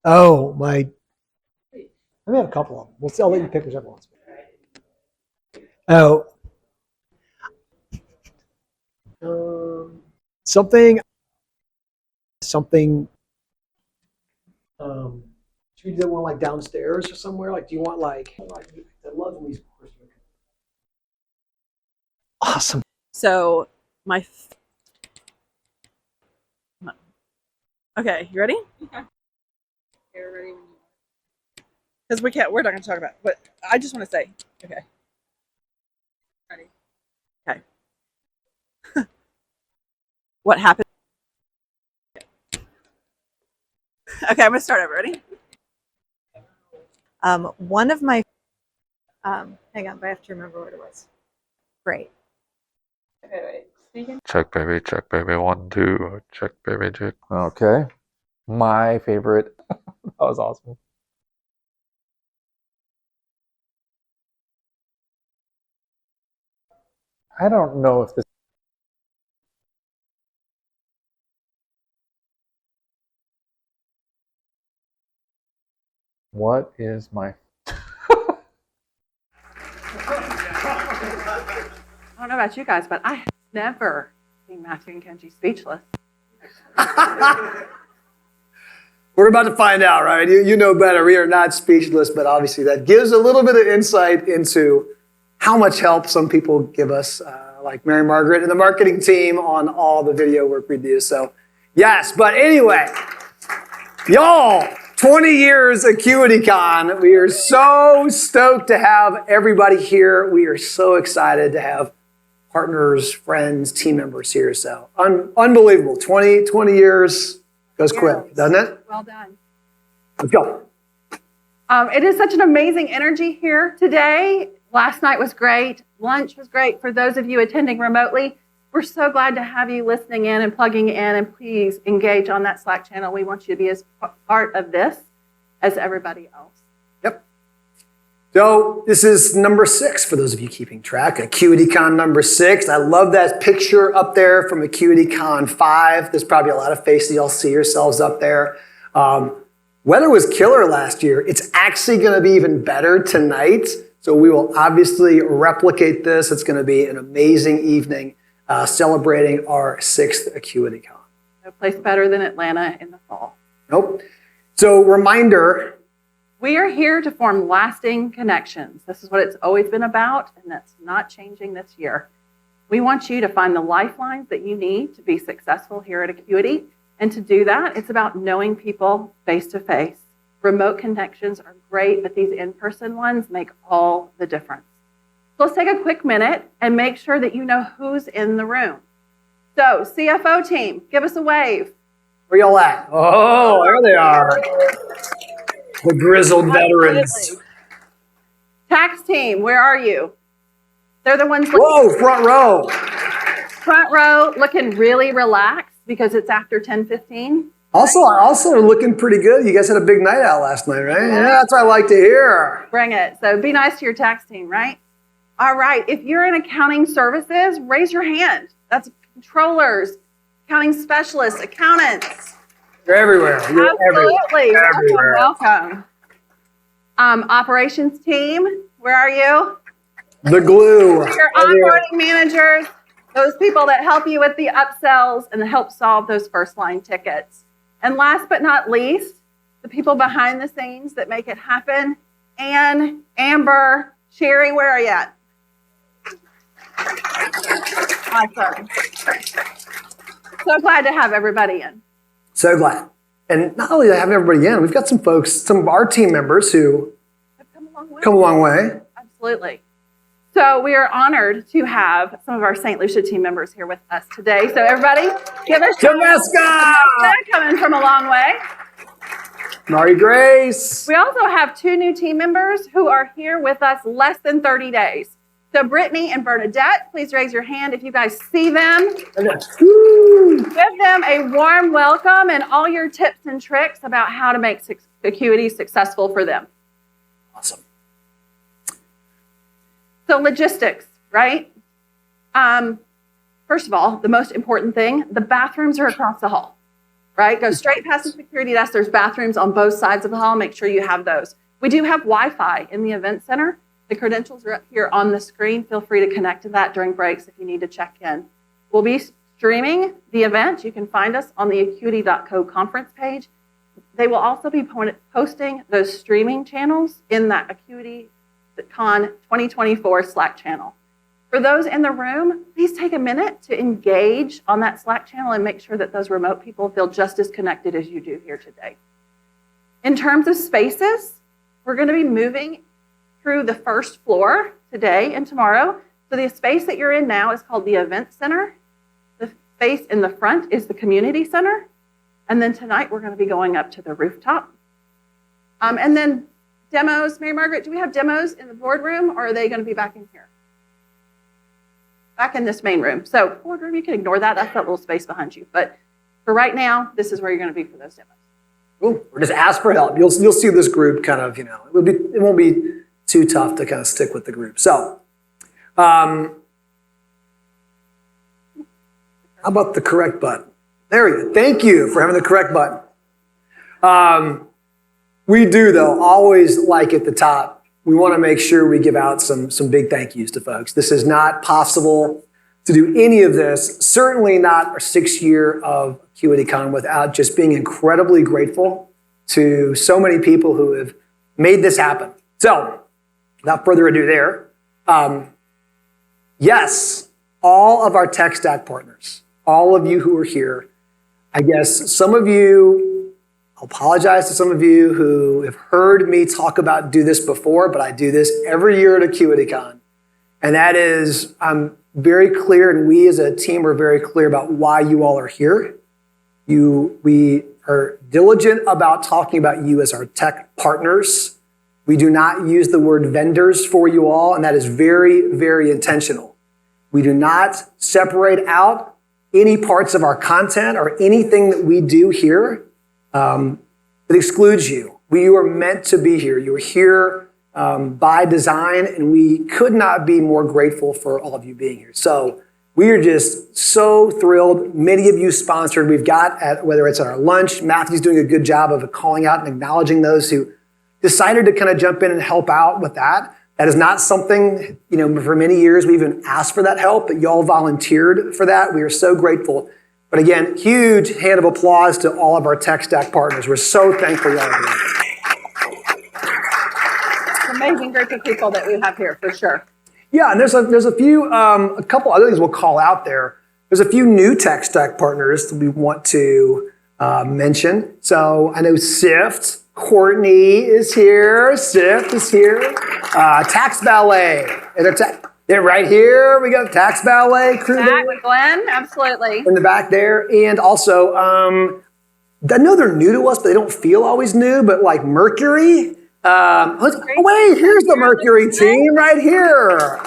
Oh, my. I may have a couple of them. We'll see. I'll let you pick whichever ones. Oh. Something. Should we do one like downstairs or somewhere? Like, do you want like I love these. Awesome. So okay, you ready? You're ready when you Because we're not going to talk about it, but I just want to say, okay. Ready. Okay. What happened? Okay, I'm going to start over. Ready? One of my, hang on, but I have to remember what it was. Great. Okay, wait. Speaking. Check, baby, 1, 2. Check, baby, check. Okay. My favorite. That was awesome. I don't know if this. What is my. I don't know about you guys, but I have never seen Matthew and Kenji speechless. We're about to find out, right? You know better. We are not speechless, but obviously that gives a little bit of insight into how much help some people give us, like Mary Margaret and the marketing team on all the video work we do. So, yes, but anyway, y'all, 20 years AcuityCon. We are so stoked to have everybody here. We are so excited to have partners, friends, team members here. So, unbelievable. 20 years goes quick, doesn't it? Well done. Let's go. It is such an amazing energy here today. Last night was great. Lunch was great for those of you attending remotely. We're so glad to have you listening in and plugging in, and please engage on that Slack channel. We want you to be as part of this as everybody else. Yep. So this is number 6 for those of you keeping track. AcuityCon number 6. I love that picture up there from AcuityCon 5. There's probably a lot of faces. Y'all see yourselves up there. Weather was killer last year. It's actually going to be even better tonight. So we will obviously replicate this. It's going to be an amazing evening celebrating our 6th AcuityCon. No place better than Atlanta in the fall. Nope. So reminder. We are here to form lasting connections. This is what it's always been about, and that's not changing this year. We want you to find the lifelines that you need to be successful here at Acuity. And to do that, it's about knowing people face to face. Remote connections are great, but these in-person ones make all the difference. So let's take a quick minute and make sure that you know who's in the room. So, CFO team, give us a wave. Where y'all at? Oh, there they are. The grizzled veterans. Tax team, where are you? They're the ones Whoa, front row. Front row, looking really relaxed because it's after 10:15. Also looking pretty good. You guys had a big night out last night, right? Yeah, that's what I like to hear. Bring it. So be nice to your tax team, right? All right. If you're in accounting services, raise your hand. That's controllers, accounting specialists, accountants. You're everywhere. You're Absolutely. everywhere. Welcome. Operations team, where are you? The glue. Your onboarding managers, those people that help you with the upsells and help solve those first line tickets. And last but not least, the people behind the scenes that make it happen. Ann, Amber, Sherry, where are you at? Awesome. So glad to have everybody in. So glad. And not only to have everybody in, we've got some folks, some of our team members who have come a long way. Absolutely. So we are honored to have some of our St. Lucia team members here with us today. So everybody, give us Jameska! Coming from a long way. Mari Grace. We also have 2 new team members who are here with us less than 30 days. So Brittany and Bernadette, please raise your hand if you guys see them. Give them a warm welcome and all your tips and tricks about how to make Acuity successful for them. Awesome. So logistics, right? First of all, the most important thing, the bathrooms are across the hall. right? Go straight past the security desk. There's bathrooms on both sides of the hall. Make sure you have those. We do have Wi-Fi in the event center. The credentials are up here on the screen. Feel free to connect to that during breaks if you need to check in. We'll be streaming the event. You can find us on the Acuity.co conference page. They will also be posting those streaming channels in that AcuityCon 2024 Slack channel. For those in the room, please take a minute to engage on that Slack channel and make sure that those remote people feel just as connected as you do here today. In terms of spaces, we're going to be moving through the first floor today and tomorrow. So the space that you're in now is called the Event Center. The space in the front is the Community Center. And then tonight we're going to be going up to the rooftop. And then demos, Mary Margaret, do we have demos in the boardroom or are they going to be back in here? Back in this main room. So boardroom, you can ignore that. That's that little space behind you. But for right now, this is where you're going to be for those demos. Cool. Or just ask for help. You'll see this group kind of, it won't be too tough to kind of stick with the group. So, how about the correct button? There we go. Thank you for having the correct button. We do, though, always like at the top, we want to make sure we give out some big thank yous to folks. This is not possible to do any of this, certainly not our 6th year of AcuityCon, without just being incredibly grateful to so many people who have made this happen. So, without further ado there, yes, all of our tech stack partners, all of you who are here, I guess some of you, I'll apologize to some of you who have heard me talk about do this before, but I do this every year at AcuityCon. And that is, I'm very clear, and we as a team are very clear about why you all are here. We are diligent about talking about you as our tech partners. We do not use the word vendors for you all, and that is very, very intentional. We do not separate out any parts of our content or anything that we do here that excludes you. You are meant to be here. You are here by design, and we could not be more grateful for all of you being here. So we are just so thrilled. Many of you sponsored. We've got, whether it's at our lunch, Matthew's doing a good job of calling out and acknowledging those who decided to kind of jump in and help out with that. That is not something, for many years we've even asked for that help, but y'all volunteered for that. We are so grateful. But again, huge hand of applause to all of our tech stack partners. We're so thankful y'all are here. It's an amazing group of people that we have here, for sure. Yeah, and there's a few, a couple other things we'll call out there. There's a few new tech stack partners that we want to mention. So I know Sift, Courtney is here. Sift is here. Tax Ballet. They're right here. We got Tax Ballet crew Zach, Glenn, absolutely. in the back there. And also, I know they're new to us, but they don't feel always new, but like Mercury. Wait, here's the Mercury team right here.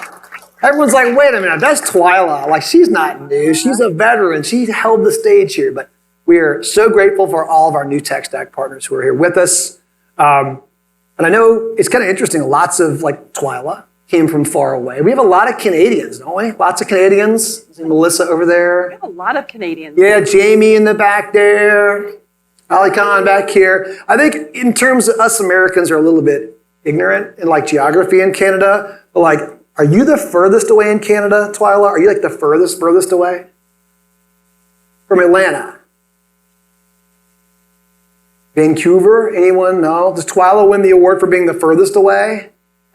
Everyone's like, wait a minute, that's Twyla. Like, she's not new. She's a veteran. She held the stage here. But we are so grateful for all of our new tech stack partners who are here with us. And I know it's kind of interesting. Lots of, like, Twyla came from far away. We have a lot of Canadians, don't we? Lots of Canadians. See Melissa over there. We have a lot of Canadians. Yeah, Jamie in the back there. Ali Khan back here. I think in terms of us Americans are a little bit ignorant in like geography in Canada. But like, are you the furthest away in Canada, Twyla? Are you like the furthest away? From Atlanta? Vancouver? Anyone? No? Does Twyla win the award for being the furthest away?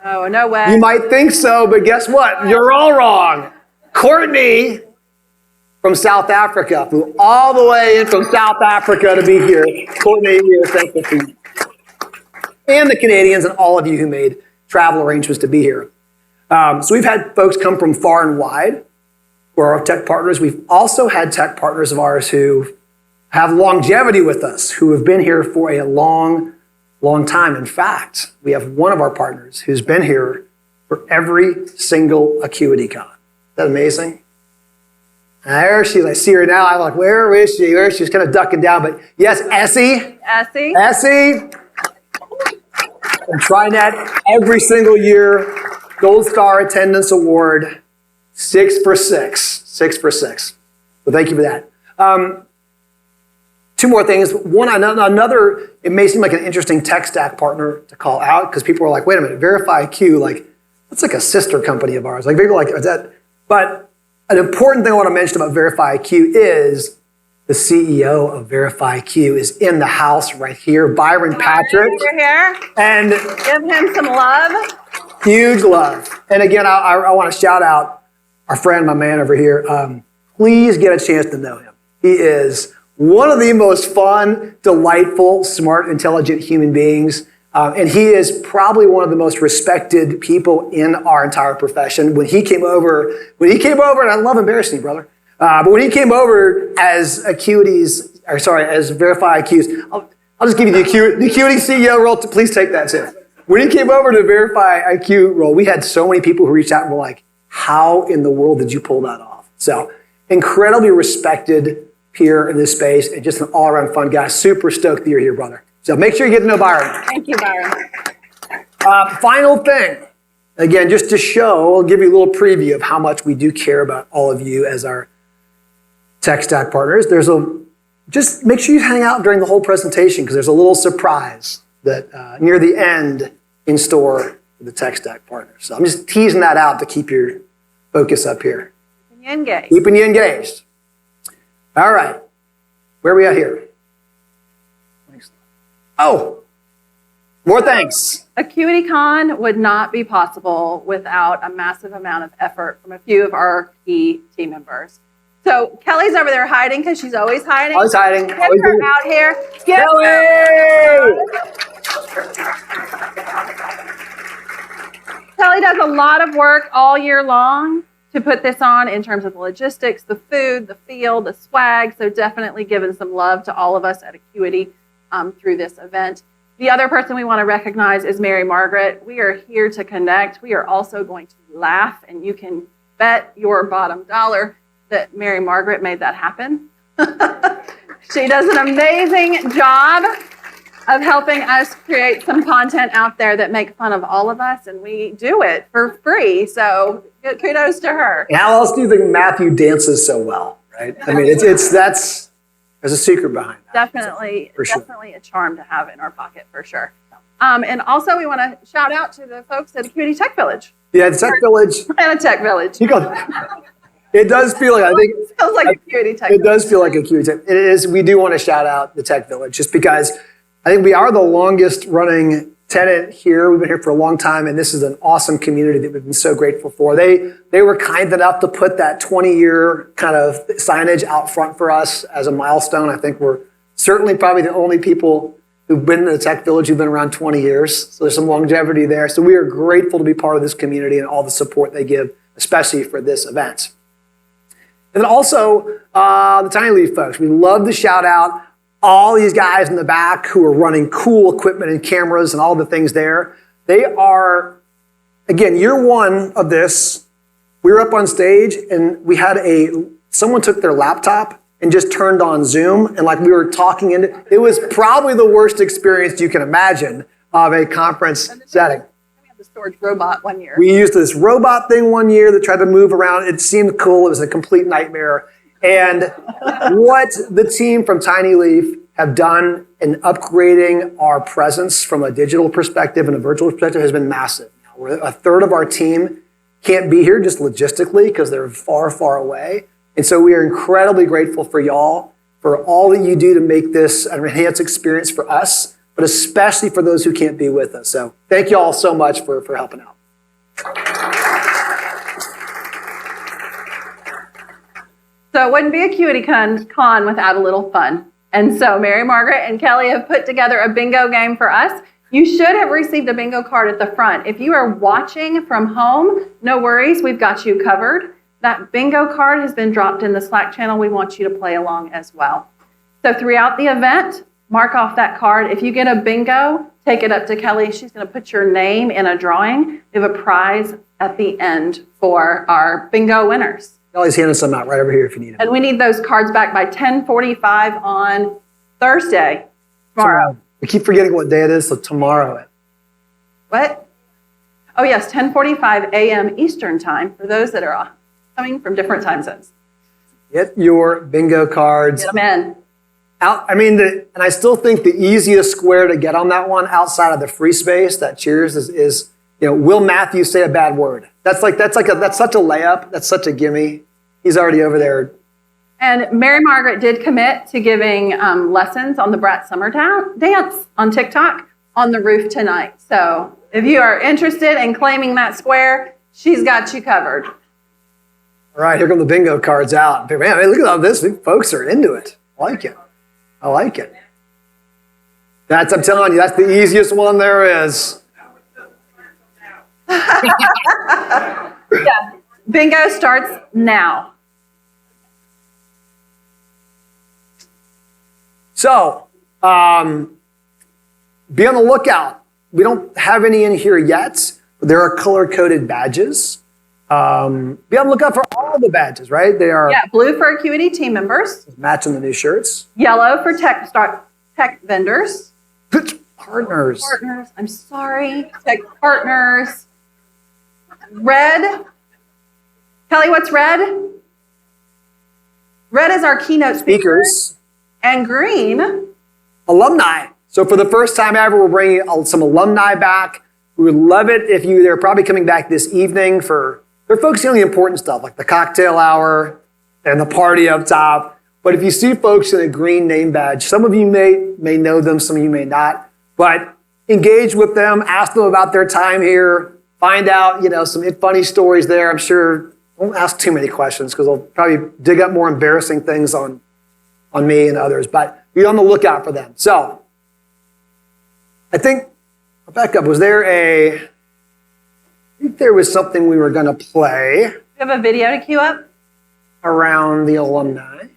Oh, no way. You might think so, but guess what? You're all wrong. Courtney from South Africa flew all the way in from South Africa to be here. Courtney, we are thankful for you. And the Canadians and all of you who made travel arrangements to be here. So we've had folks come from far and wide who are our tech partners. We've also had tech partners of ours who have longevity with us, who have been here for a long time. In fact, we have one of our partners who's been here for every single AcuityCon. Is that amazing? There she is. I see her now. I'm like, where is she? She's kind of ducking down. But yes, Essie. Essie. I'm trying that every single year. Gold Star Attendance Award. 6 for 6. 6 for 6. So thank you for that. two more things. One, another, it may seem like an interesting tech stack partner to call out because people are like, wait a minute, VerifyIQ, like, that's like a sister company of ours. Like, people are like, is that? But an important thing I want to mention about VerifyIQ is the CEO of VerifyIQ is in the house right here, Byron Patrick. Over here. And Give him some love. huge love. And again, I want to shout out our friend, my man over here. Please get a chance to know him. He is one of the most fun, delightful, smart, intelligent human beings. And he is probably one of the most respected people in our entire profession. When he came over, and I love embarrassing you, brother. But when he came over as as VerifyIQ's, I'll just give you the Acuity CEO role. Please take that, too. When he came over to VerifyIQ role, we had so many people who reached out and were like, how in the world did you pull that off? So incredibly respected here in this space and just an all-around fun guy. Super stoked that you're here, brother. So make sure you get to know Byron. Thank you, Byron. Final thing. Again, just to show, I'll give you a little preview of how much we do care about all of you as our tech stack partners. Just make sure you hang out during the whole presentation because there's a little surprise that near the end in store for the tech stack partners. So I'm just teasing that out to keep your focus up here. Engage. Keeping you engaged. All right. Where are we at here? Oh, more thanks. AcuityCon would not be possible without a massive amount of effort from a few of our key team members. So Kelly's over there hiding because she's always hiding. Always hiding. Get Always her doing- out here. Get Kelly! Kelly does a lot of work all year long to put this on in terms of the logistics, the food, the feel, the swag. So definitely giving some love to all of us at Acuity through this event. The other person we want to recognize is Mary Margaret. We are here to connect. We are also going to laugh, and you can bet your bottom dollar that Mary Margaret made that happen. She does an amazing job of helping us create some content out there that make fun of all of us, and we do it for free. So kudos to her. How else do you think Matthew dances so well, right? I mean, there's a secret behind that. Definitely, For sure. definitely a charm to have in our pocket for sure. And also we want to shout out to the folks at Acuity Tech Village. Yeah, the Tech Village. Atlanta Tech Village. It does feel like, I think, It feels like Acuity Tech it Village. does feel like Acuity Tech. It is, we do want to shout out the Tech Village just because I think we are the longest running tenant here. We've been here for a long time, and this is an awesome community that we've been so grateful for. They were kind enough to put that 20-year kind of signage out front for us as a milestone. I think we're certainly probably the only people who've been in the Tech Village who've been around 20 years. So there's some longevity there. So we are grateful to be part of this community and all the support they give, especially for this event. And then also the Tiny Leaf folks. We love to shout out all these guys in the back who are running cool equipment and cameras and all the things there. They are, again, year one of this. We were up on stage and we had someone took their laptop and just turned on Zoom and like we were talking it was probably the worst experience you can imagine of a conference setting. We had the storage robot one year. We used this robot thing one year that tried to move around. It seemed cool. It was a complete nightmare. And what the team from Tiny Leaf have done in upgrading our presence from a digital perspective and a virtual perspective has been massive. A third of our team can't be here just logistically because they're far, far away. And so we are incredibly grateful for y'all, for all that you do to make this an enhanced experience for us, but especially for those who can't be with us. So thank you all so much for helping out. So it wouldn't be AcuityCon without a little fun. And so Mary Margaret and Kelly have put together a bingo game for us. You should have received a bingo card at the front. If you are watching from home, no worries, we've got you covered. That bingo card has been dropped in the Slack channel. We want you to play along as well. So throughout the event, mark off that card. If you get a bingo, take it up to Kelly. She's going to put your name in a drawing. We have a prize at the end for our bingo winners. Kelly's handing some out right over here if you need them. And we need those cards back by 10:45 on Thursday, tomorrow. We keep forgetting what day it is, so tomorrow. What? Oh, yes, 10:45 a.m. Eastern time for those that are coming from different time zones. Get your bingo cards Get them in. and I still think the easiest square to get on that one outside of the free space, that cheers, is will Matthew say a bad word? That's such a layup. That's such a gimme. He's already over there. And Mary Margaret did commit to giving lessons on the Brat Summer Dance on TikTok on the roof tonight. So if you are interested in claiming that square, she's got you covered. All right, here come the bingo cards out. Man, look at all this. These folks are into it. I like it. I'm telling you, that's the easiest one there is. Yeah. Bingo starts now. So, be on the lookout. We don't have any in here yet, but there are color-coded badges. Be on the lookout for all the badges, right? They are blue for Acuity team members, matching the new shirts. yellow for tech vendors. Partners. I'm sorry. Tech partners. Red. Kelly, what's red? Red is our keynote speakers. And green. Alumni. So for the first time ever, we're bringing some alumni back. We would love it if they're probably coming back this evening they're focusing on the important stuff, like the cocktail hour and the party up top. But if you see folks in a green name badge, some of you may know them, some of you may not. But engage with them, ask them about their time here, find out, some funny stories there. I'm sure, don't ask too many questions because they'll probably dig up more embarrassing things on me and others. But be on the lookout for them. So, I think, I'll back up. I think there was something we were going to play. You have a video to queue up? Around the alumni.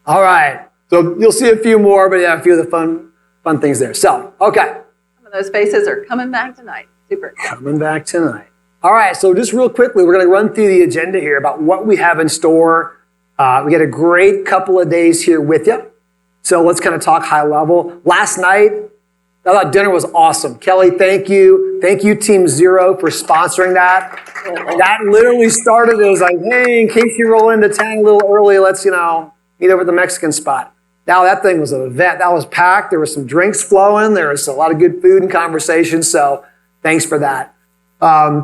All right. So you'll see a few more, but a few of the fun things there. So, okay. Some of those faces are coming back tonight. Super. Coming back tonight. All right. So just real quickly, we're going to run through the agenda here about what we have in store. We got a great couple of days here with you. So let's kind of talk high level. Last night, I thought dinner was awesome. Kelly, thank you. Thank you, Team Zero, for sponsoring that. That literally started as like, hey, in case you roll into town a little early, let's, meet over at the Mexican spot. Now that thing was an event. That was packed. There were some drinks flowing. There was a lot of good food and conversation. So thanks for that.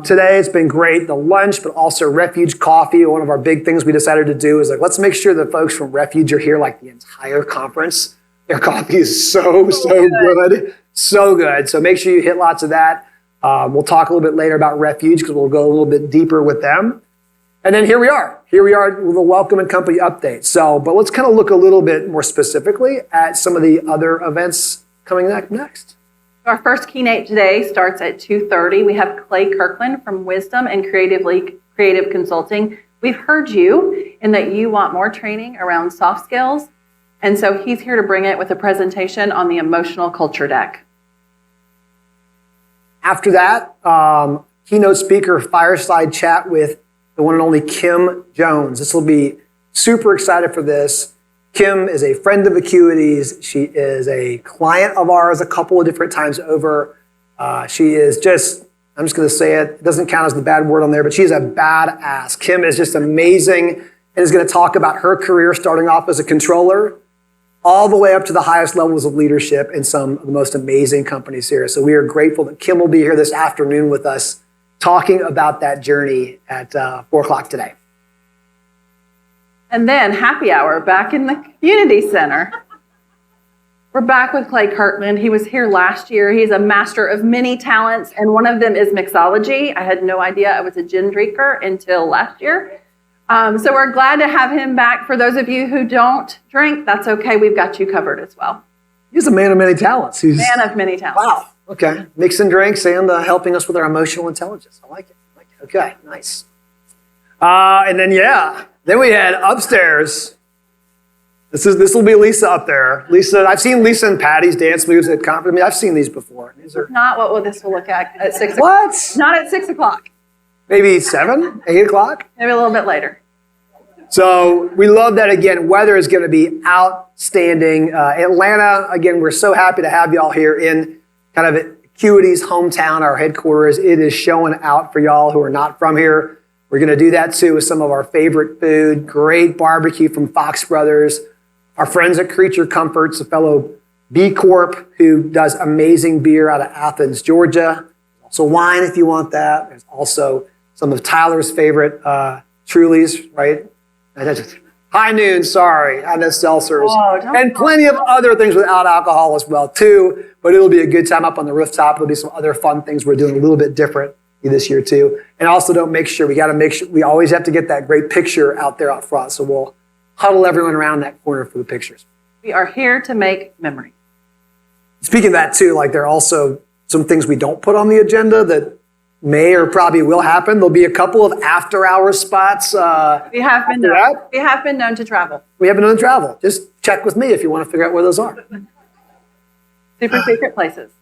Today it's been great. The lunch, but also Refuge Coffee. One of our big things we decided to do is let's make sure the folks from Refuge are here the entire conference. Their coffee is so good. So good. So make sure you hit lots of that. We'll talk a little bit later about Refuge because we'll go a little bit deeper with them. And then here we are. Here we are with a welcome and company update. But let's kind of look a little bit more specifically at some of the other events coming next. Our first keynote today starts at 2:30. We have Clay Kirkland from Wisdom and Creative Consulting. We've heard you in that you want more training around soft skills. And so he's here to bring it with a presentation on the emotional culture deck. After that, keynote speaker fireside chat with the one and only Kim Jones. This will be super excited for this. Kim is a friend of Acuity's. She is a client of ours a couple of different times over. She is I'm just going to say it. It doesn't count as the bad word on there, but she's a badass. Kim is just amazing and is going to talk about her career starting off as a controller all the way up to the highest levels of leadership in some of the most amazing companies here. So we are grateful that Kim will be here this afternoon with us talking about that journey at 4 o'clock today. And then happy hour back in the community center. We're back with Clay Kirkland. He was here last year. He's a master of many talents, and one of them is mixology. I had no idea I was a gin drinker until last year. So we're glad to have him back. For those of you who don't drink, that's okay. We've got you covered as well. He's a man of many talents. He's Man of many talents. wow. Okay, mixing drinks and helping us with our emotional intelligence. I like it. Okay, nice. And then then we had upstairs. This will be Lisa up there. Lisa, I've seen Lisa and Patty's dance moves at conference. I mean, I've seen these before. These are Not what this will look at 6 o'clock. what? Not at 6 o'clock. Maybe 7, 8 o'clock. Maybe a little bit later. So we love that. Again, weather is going to be outstanding. Atlanta, again, we're so happy to have y'all here in kind of Acuity's hometown, our headquarters. It is showing out for y'all who are not from here. We're going to do that too with some of our favorite food, great barbecue from Fox Brothers, our friends at Creature Comforts, a fellow B Corp who does amazing beer out of Athens, Georgia. Also wine if you want that. There's also some of Tyler's favorite Trulies, right? High Noon, sorry, and the seltzers, and plenty of other things without alcohol as well too. But it'll be a good time up on the rooftop. There'll be some other fun things we're doing a little bit different this year too. And also, we got to make sure we always have to get that great picture out there out front. So we'll huddle everyone around that corner for the pictures. We are here to make memories. Speaking of that too, like there are also some things we don't put on the agenda that may or probably will happen. There'll be a couple of after-hours spots. We have been known to travel. We have been known to travel. Just check with me if you want to figure out where those are. Super secret places.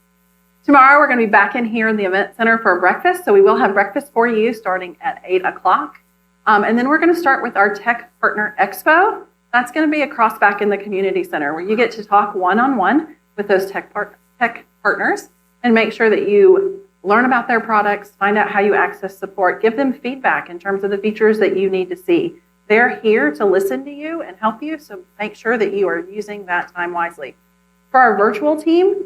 Tomorrow we're going to be back in here in the event center for breakfast. So we will have breakfast for you starting at 8 o'clock. And then we're going to start with our Tech Partner Expo. That's going to be across back in the community center where you get to talk one-on-one with those tech partners and make sure that you learn about their products, find out how you access support, give them feedback in terms of the features that you need to see. They're here to listen to you and help you, so make sure that you are using that time wisely. For our virtual team,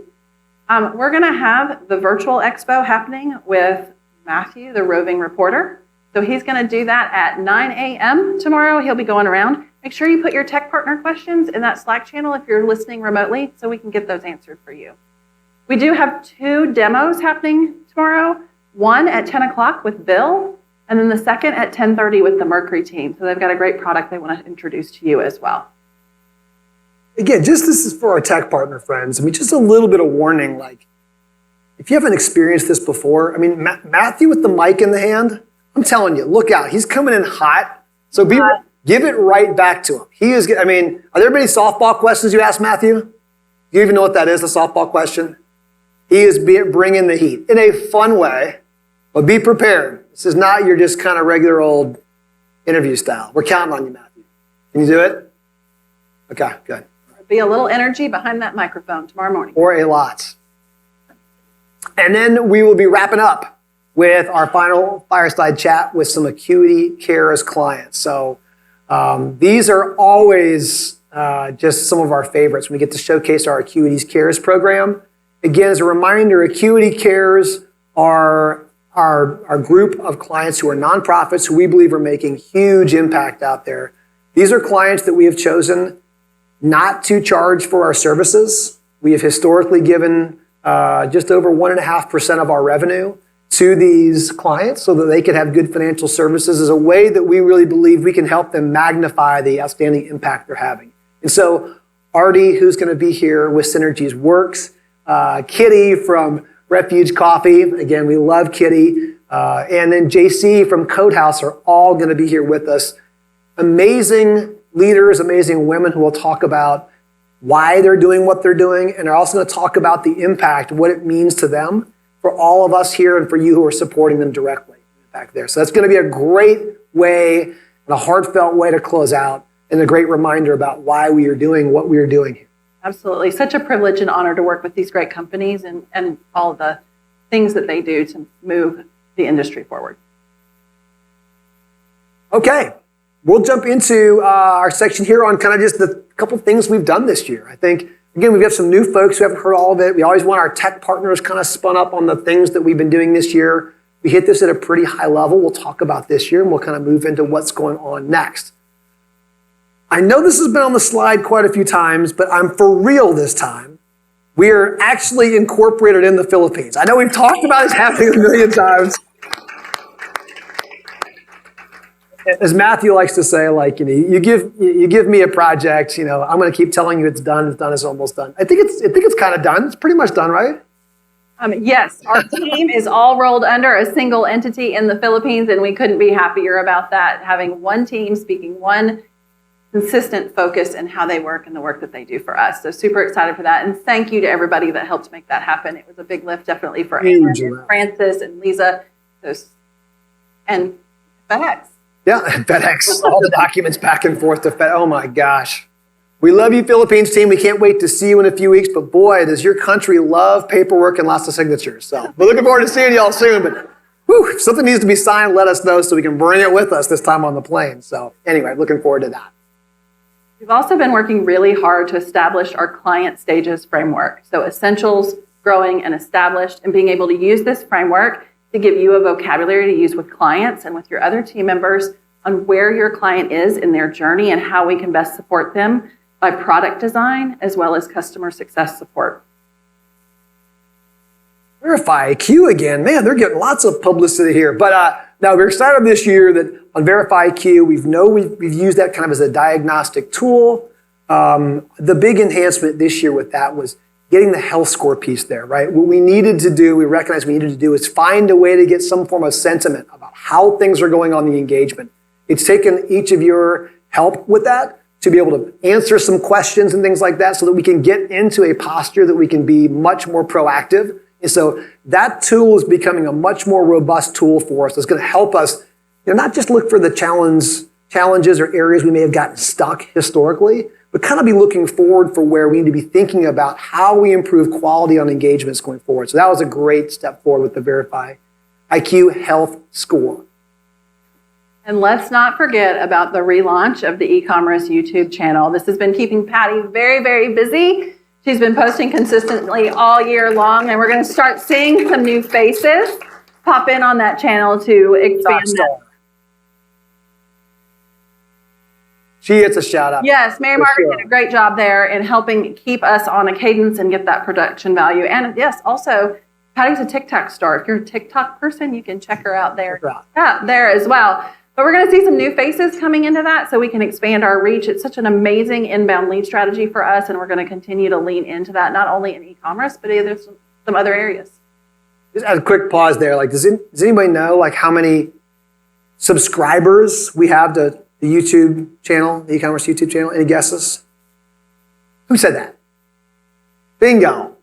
we're going to have the virtual expo happening with Matthew, the roving reporter. So he's going to do that at 9 a.m. tomorrow. He'll be going around. Make sure you put your tech partner questions in that Slack channel if you're listening remotely so we can get those answered for you. We do have 2 demos happening tomorrow, one at 10 o'clock with Bill, and then the second at 10:30 with the Mercury team. So they've got a great product they want to introduce to you as well. Again, this is for our tech partner friends. I mean, just a little bit of warning, like if you haven't experienced this before, I mean, Matthew with the mic in the hand, I'm telling you, look out. He's coming in hot. So give it right back to him. He is, I mean, are there many softball questions you ask Matthew? Do you even know what that is, a softball question? He is bringing the heat in a fun way, but be prepared. This is not your just kind of regular old interview style. We're counting on you, Matthew. Can you do it? Okay, good. Be a little energy behind that microphone tomorrow morning. Or a lot. And then we will be wrapping up with our final fireside chat with some Acuity Cares clients. So these are always just some of our favorites when we get to showcase our Acuity Cares program. Again, as a reminder, Acuity Cares are our group of clients who are nonprofits who we believe are making huge impact out there. These are clients that we have chosen not to charge for our services. We have historically given just over 1.5% of our revenue to these clients so that they can have good financial services as a way that we really believe we can help them magnify the outstanding impact they're having. And so Artie, who's going to be here with Synergies Works, Kitty from Refuge Coffee, again, we love Kitty, and then JC from Codehouse are all going to be here with us. Amazing leaders, amazing women who will talk about why they're doing what they're doing, and are also going to talk about the impact, what it means to them, for all of us here and for you who are supporting them directly back there. So that's going to be a great way and a heartfelt way to close out, and a great reminder about why we are doing what we are doing here. Absolutely. Such a privilege and honor to work with these great companies and all the things that they do to move the industry forward. Okay. We'll jump into our section here on kind of just the couple things we've done this year. I think, again, we've got some new folks who haven't heard all of it. We always want our tech partners kind of spun up on the things that we've been doing this year. We hit this at a pretty high level. We'll talk about this year, and we'll kind of move into what's going on next. I know this has been on the slide quite a few times, but I'm for real this time. We are actually incorporated in the Philippines. I know we've talked about this happening a million times. As Matthew likes to say, like, you give me a project, I'm going to keep telling you it's done, it's almost done. I think it's kind of done. It's pretty much done, right? Yes, our team is all rolled under a single entity in the Philippines, and we couldn't be happier about that, having one team speaking one consistent focus in how they work and the work that they do for us. So super excited for that. And thank you to everybody that helped make that happen. It was a big lift, definitely for Aaron and Francis and Lisa and FedEx. Yeah, FedEx, all the documents back and forth to FedEx. Oh my gosh. We love you, Philippines team. We can't wait to see you in a few weeks. But boy, does your country love paperwork and lots of signatures. So we're looking forward to seeing y'all soon. But if something needs to be signed, let us know so we can bring it with us this time on the plane. So anyway, looking forward to that. We've also been working really hard to establish our client stages framework. So essentials, growing, and established, and being able to use this framework to give you a vocabulary to use with clients and with your other team members on where your client is in their journey and how we can best support them by product design as well as customer success support. Verify IQ again. Man, they're getting lots of publicity here. But now we're excited this year that on Verify IQ, we've used that kind of as a diagnostic tool. The big enhancement this year with that was getting the health score piece there, right? What we needed to do, we recognized we needed to do is find a way to get some form of sentiment about how things are going on the engagement. It's taken each of your help with that to be able to answer some questions and things like that so that we can get into a posture that we can be much more proactive. And so that tool is becoming a much more robust tool for us. It's going to help us, not just look for the challenges or areas we may have gotten stuck historically, but kind of be looking forward for where we need to be thinking about how we improve quality on engagements going forward. So that was a great step forward with the Verify IQ Health Score. And let's not forget about the relaunch of the e-commerce YouTube channel. This has been keeping Patty very, very busy. She's been posting consistently all year long, and we're going to start seeing some new faces pop in on that channel to expand that. She gets a shout out. Yes, Mary Margaret did a great job there in helping keep us on a cadence and get that production value. And yes, also, Patty's a TikTok star. If you're a TikTok person, you can check her out there. There as well. But we're going to see some new faces coming into that so we can expand our reach. It's such an amazing inbound lead strategy for us, and we're going to continue to lean into that, not only in e-commerce, but some other areas. Just a quick pause there. Like, does anybody know like how many subscribers we have to the YouTube channel, the e-commerce YouTube channel? Any guesses? Who said that? Bingo.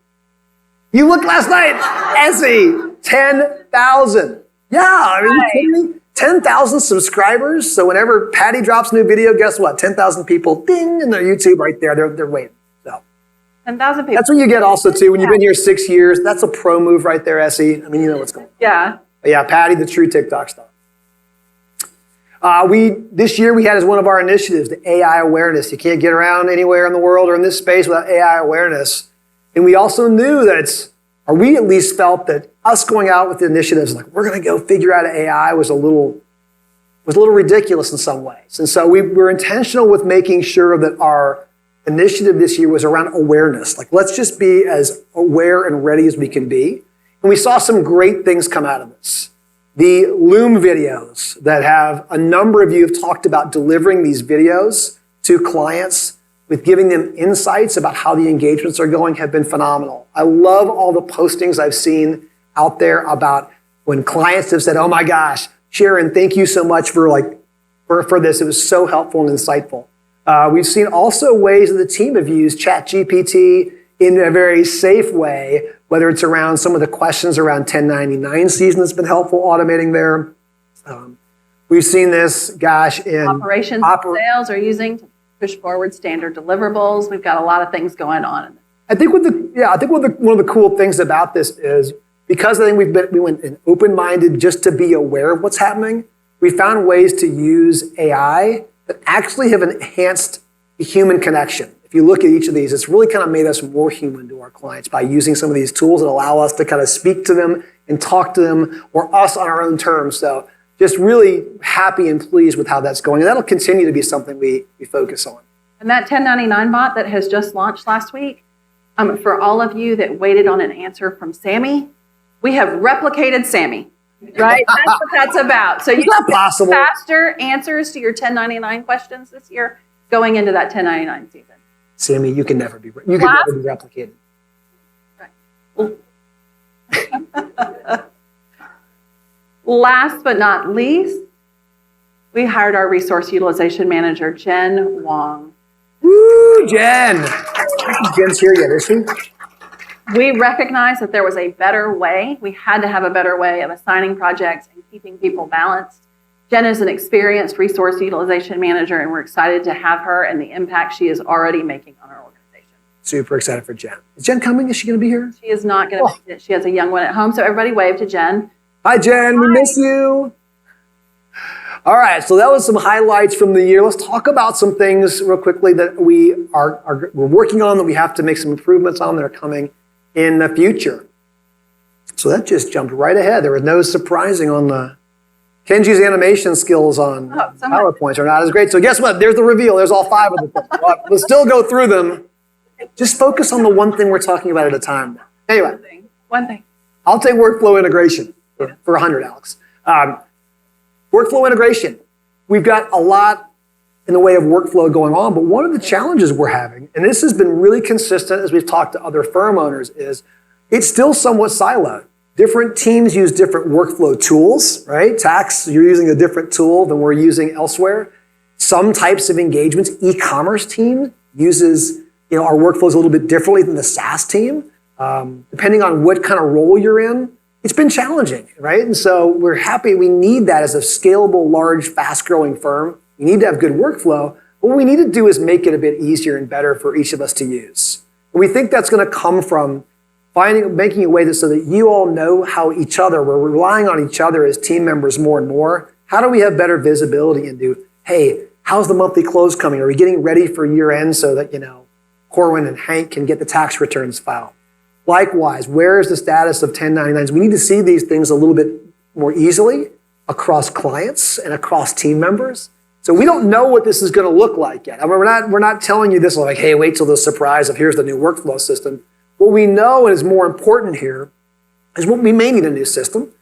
You looked last night. Essie, 10,000. Yeah, I mean, you kidding me? 10,000 subscribers. So whenever Patty drops a new video, guess what? 10,000 people, ding, in their YouTube right there. They're waiting. So 10,000 people. that's what you get also too when you've been here 6 years. That's a pro move right there, Essie. I mean, you know what's going on. Yeah. But yeah, Patty, the true TikTok star. This year we had as one of our initiatives the AI awareness. You can't get around anywhere in the world or in this space without AI awareness. And we also knew that, or we at least felt that us going out with the initiatives like we're going to go figure out AI was a little ridiculous in some ways. And so we were intentional with making sure that our initiative this year was around awareness. Like, let's just be as aware and ready as we can be. And we saw some great things come out of this. The Loom videos that have a number of you have talked about delivering these videos to clients with giving them insights about how the engagements are going have been phenomenal. I love all the postings I've seen out there about when clients have said, oh my gosh, Sharon, thank you so much for this. It was so helpful and insightful. We've seen also ways that the team have used ChatGPT in a very safe way, whether it's around some of the questions around 1099 season that's been helpful automating there. We've seen this, in operations and sales are using to push forward standard deliverables. We've got a lot of things going on. I think one of the cool things about this is because I think we went in open-minded just to be aware of what's happening. We found ways to use AI that actually have enhanced the human connection. If you look at each of these, it's really kind of made us more human to our clients by using some of these tools that allow us to kind of speak to them and talk to them or us on our own terms. So just really happy and pleased with how that's going. And that'll continue to be something we focus on. And that 1099 bot that has just launched last week, For all of you that waited on an answer from Sammy, we have replicated Sammy, right? That's what that's about. So you It's not possible. faster answers to your 1099 questions this year going into that 1099 season. Sammy, you can never be replicated. Last but not least, we hired our resource utilization manager, Jen Wong. Woo, Jen. Jen's here yet, is she? We recognized that there was a better way. We had to have a better way of assigning projects and keeping people balanced. Jen is an experienced resource utilization manager, and we're excited to have her and the impact she is already making on our organization. Super excited for Jen. Is Jen coming? Is she going to be here? She is not going to make it. She has a young one at home, so everybody wave to Jen. Hi, Jen. We miss you. All right, so that was some highlights from the year. Let's talk about some things real quickly that we're working on, that we have to make some improvements on, that are coming in the future. So that just jumped right ahead. There was no surprising on the Kenji's animation skills on PowerPoints are not as great. So guess what? There's the reveal. There's all 5 of them. We'll still go through them. Just focus on the one thing we're talking about at a time. Anyway, One thing. I'll take workflow integration for 100, Alex. Workflow integration. We've got a lot in the way of workflow going on, but one of the challenges we're having, and this has been really consistent as we've talked to other firm owners, is it's still somewhat siloed. Different teams use different workflow tools, right? Tax, you're using a different tool than we're using elsewhere. Some types of engagements, e-commerce team uses our workflows a little bit differently than the SaaS team. Depending on what kind of role you're in, it's been challenging, right? And so we're happy. We need that as a scalable, large, fast-growing firm. We need to have good workflow. What we need to do is make it a bit easier and better for each of us to use. And we think that's going to come from making a way that so that you all know how each other, we're relying on each other as team members more and more. How do we have better visibility into, hey, how's the monthly close coming? Are we getting ready for year end so that, Corwin and Hank can get the tax returns filed? Likewise, where is the status of 1099s? We need to see these things a little bit more easily across clients and across team members. So we don't know what this is going to look like yet. I mean, we're not telling you this like, hey, wait till the surprise of here's the new workflow system. What we know is more important here is what we may need a new system,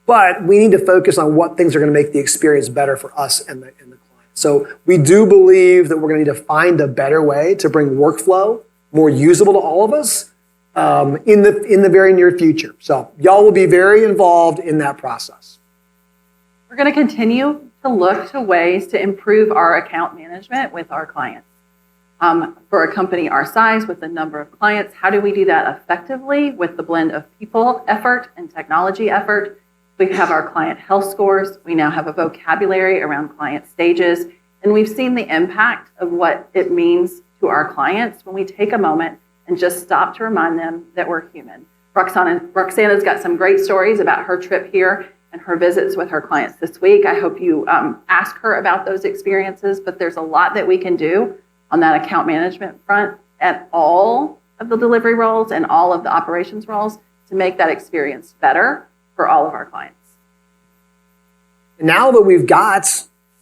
but we need to focus on what things are going to make the experience better for us and the client. So we do believe that we're going to need to find a better way to bring workflow more usable to all of us in the very near future. So y'all will be very involved in that process. We're going to continue to look to ways to improve our account management with our clients. For a company our size with the number of clients, how do we do that effectively with the blend of people effort and technology effort? We have our client health scores. We now have a vocabulary around client stages. And we've seen the impact of what it means to our clients when we take a moment and just stop to remind them that we're human. Roxana's got some great stories about her trip here and her visits with her clients this week. I hope you ask her about those experiences, but there's a lot that we can do on that account management front at all of the delivery roles and all of the operations roles to make that experience better for all of our clients. Now that we've got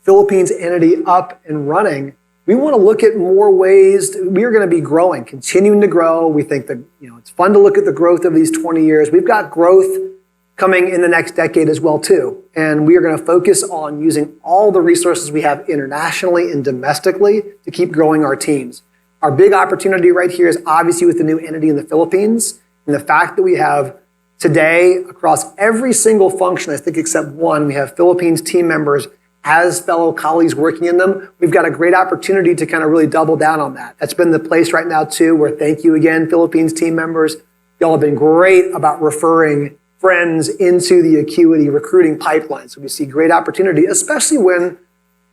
Philippines entity up and running, we want to look at more ways. We're going to be growing, continuing to grow. We think that it's fun to look at the growth of these 20 years. We've got growth coming in the next decade as well too. And we are going to focus on using all the resources we have internationally and domestically to keep growing our teams. Our big opportunity right here is obviously with the new entity in the Philippines and the fact that we have today across every single function, I think except one, we have Philippines team members as fellow colleagues working in them. We've got a great opportunity to kind of really double down on that. That's been the place right now too, where thank you again, Philippines team members. Y'all have been great about referring friends into the Acuity recruiting pipeline. So we see great opportunity, especially when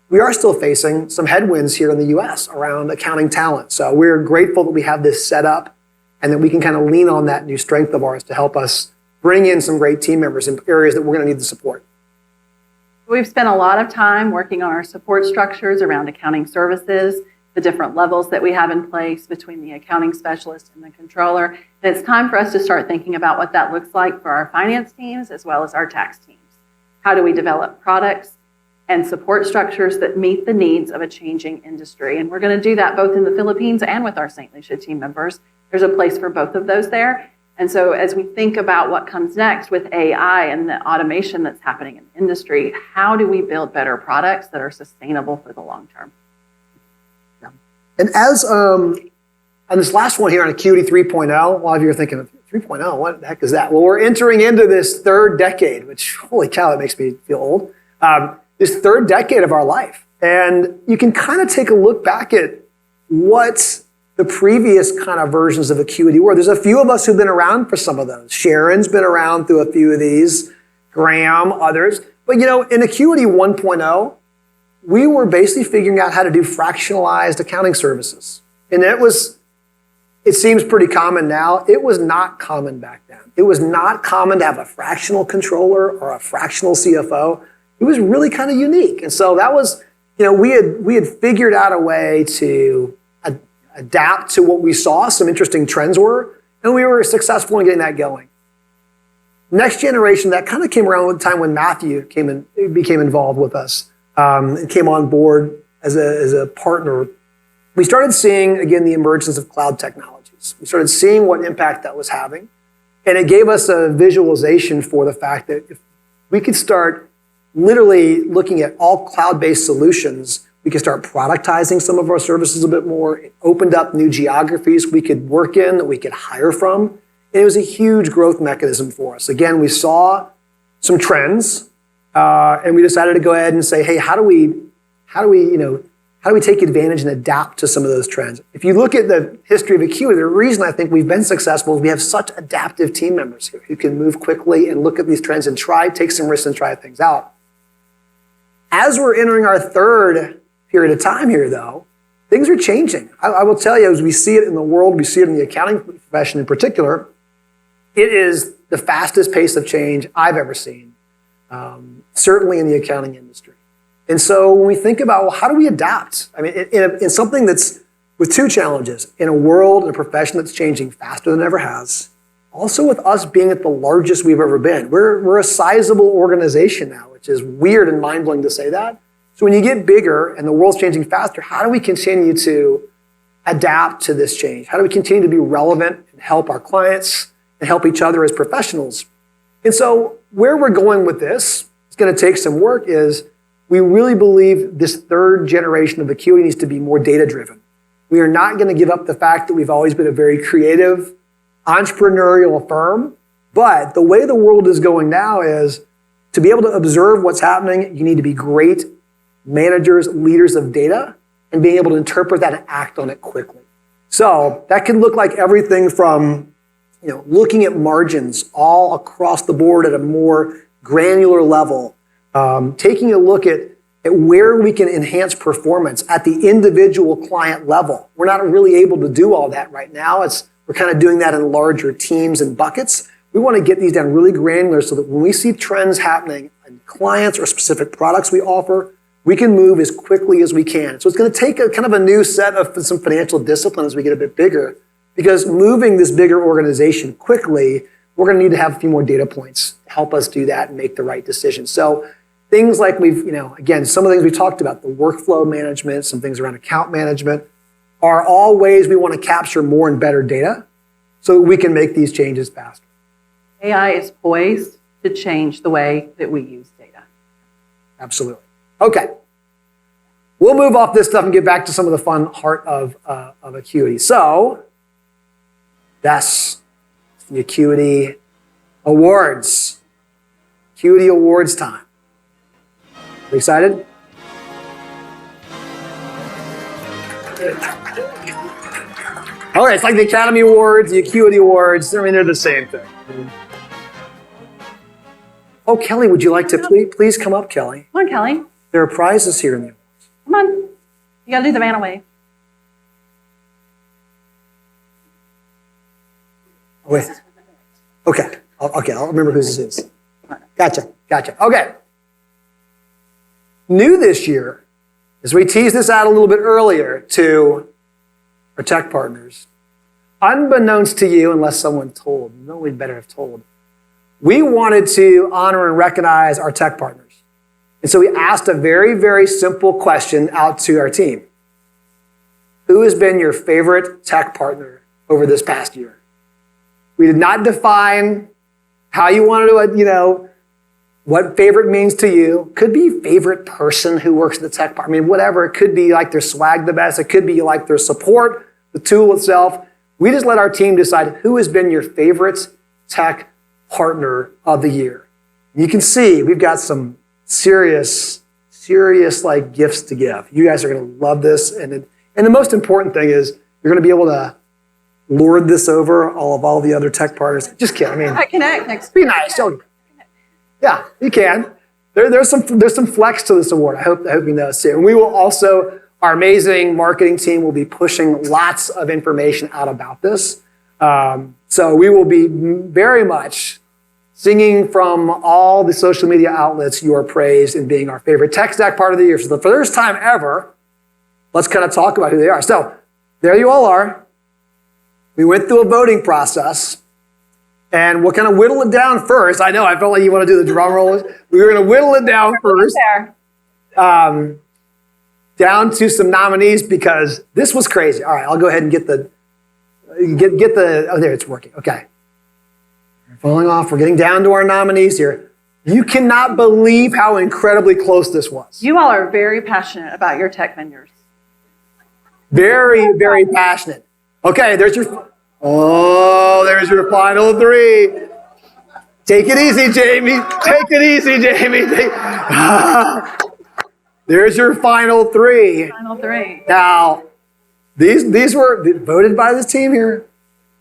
we are still facing some headwinds here in the US around accounting talent. So we're grateful that we have this set up and that we can kind of lean on that new strength of ours to help us bring in some great team members in areas that we're going to need the support. We've spent a lot of time working on our support structures around accounting services, the different levels that we have in place between the accounting specialist and the controller. And it's time for us to start thinking about what that looks like for our finance teams as well as our tax teams. How do we develop products and support structures that meet the needs of a changing industry? And we're going to do that both in the Philippines and with our St. Lucia team members There's a place for both of those there. And so as we think about what comes next with AI and the automation that's happening in the industry, how do we build better products that are sustainable for the long term? And as on this last one here on Acuity 3.0, a lot of you are thinking, 3.0, what the heck is that? Well, we're entering into this third decade, which, holy cow, that makes me feel old. This third decade of our life. And you can kind of take a look back at what the previous kind of versions of Acuity were. There's a few of us who've been around for some of those. Sharon's been around through a few of these, Graham, others. But in Acuity 1.0, we were basically figuring out how to do fractionalized accounting services. And it seems pretty common now. It was not common back then. It was not common to have a fractional controller or a fractional CFO. It was really kind of unique. And so that was, we had figured out a way to adapt to what we saw some interesting trends were, and we were successful in getting that going. Next generation, that kind of came around with the time when Matthew became involved with us. It came on board as a partner. We started seeing, again, the emergence of cloud technologies. We started seeing what impact that was having. And it gave us a visualization for the fact that if we could start literally looking at all cloud-based solutions, we could start productizing some of our services a bit more. It opened up new geographies we could work in, that we could hire from. And it was a huge growth mechanism for us. Again, we saw some trends, and we decided to go ahead and say, hey, how do we take advantage and adapt to some of those trends? If you look at the history of Acuity, the reason I think we've been successful is we have such adaptive team members here who can move quickly and look at these trends and take some risks and try things out. As we're entering our third period of time here, though, things are changing. I will tell you, as we see it in the world, we see it in the accounting profession in particular, it is the fastest pace of change I've ever seen, certainly in the accounting industry. And so when we think about, well, how do we adapt? I mean, in something that's with two challenges, in a world, in a profession that's changing faster than it ever has, also with us being at the largest we've ever been. We're a sizable organization now, which is weird and mind-blowing to say that. So when you get bigger and the world's changing faster, how do we continue to adapt to this change? How do we continue to be relevant and help our clients and help each other as professionals? And so where we're going with this, it's going to take some work, is we really believe this third generation of Acuity needs to be more data-driven. We are not going to give up the fact that we've always been a very creative, entrepreneurial firm, but the way the world is going now is to be able to observe what's happening, you need to be great managers, leaders of data, and being able to interpret that and act on it quickly. So that can look like everything from looking at margins all across the board at a more granular level, taking a look at where we can enhance performance at the individual client level. We're not really able to do all that right now. We're kind of doing that in larger teams and buckets. We want to get these down really granular so that when we see trends happening in clients or specific products we offer, we can move as quickly as we can. So it's going to take a kind of a new set of some financial discipline as we get a bit bigger, because moving this bigger organization quickly, we're going to need to have a few more data points to help us do that and make the right decisions. So things like again, some of the things we talked about, the workflow management, some things around account management, are all ways we want to capture more and better data so that we can make these changes faster. AI is poised to change the way that we use data. Absolutely. Okay. We'll move off this stuff and get back to some of the fun heart of Acuity. So, that's the Acuity Awards. Acuity Awards time. Are you excited? All right, it's like the Academy Awards, the Acuity Awards. I mean, they're the same thing. Oh, Kelly, would you like to please come up, Kelly? Come on, Kelly. There are prizes here in the awards. Come on. You got to do the man away. Oh, wait. Okay. I'll remember whose this is. Gotcha. Okay. New this year, as we teased this out a little bit earlier to our tech partners, unbeknownst to you, unless someone told, no one better have told, we wanted to honor and recognize our tech partners. And so we asked a very, very simple question out to our team. Who has been your favorite tech partner over this past year. We did not define how you wanted to, what favorite means to you. Could be favorite person who works at the tech part. I mean, whatever. It could be like their swag the best. It could be like their support, the tool itself. We just let our team decide who has been your favorite tech partner of the year. You can see we've got some serious like gifts to give. You guys are going to love this. And the most important thing is you're going to be able to lord this over all the other tech partners. Just kidding. I mean, I connect next. be nice. Yeah, you can. There's some flex to this award. I hope you know too. And we will also, our amazing marketing team will be pushing lots of information out about this. So we will be very much singing from all the social media outlets your praise in being our favorite tech stack part of the year. So for the first time ever, let's kind of talk about who they are. So there you all are. We went through a voting process. And we'll kind of whittle it down first. I know, I felt like you want to do the drum roll. We were going to whittle it down first. Down to some nominees because this was crazy. All right, I'll go ahead and get the, oh, there, it's working. Okay. We're falling off. We're getting down to our nominees here. You cannot believe how incredibly close this was. You all are very passionate about your tech vendors. Very, very passionate. Okay, there's your final three. Take it easy, Jamie. Take it easy, Jamie. There's your final three. Final three. Now, these were voted by this team here.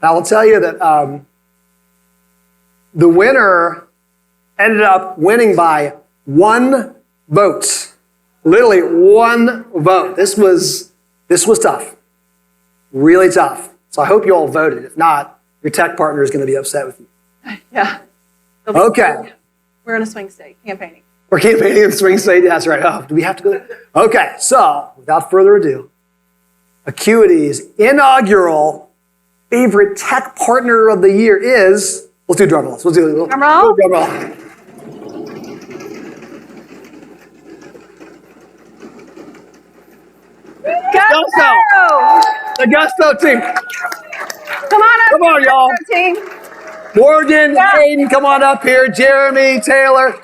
I will tell you that the winner ended up winning by 1 vote. Literally 1 vote. This was tough. Really tough. So I hope you all voted. If not, your tech partner is going to be upset with you. Yeah. Okay. We're in a swing state, campaigning. We're campaigning in swing state. That's right. Oh, do we have to go there? Okay. So without further ado, Acuity's inaugural favorite tech partner of the year is, let's do drum rolls. Let's do drum roll. Drum roll. Gusto! The Gusto team. Come on up. Come on, y'all. Gusto team. Morgan, Hayden, come on up here. Jeremy, Taylor.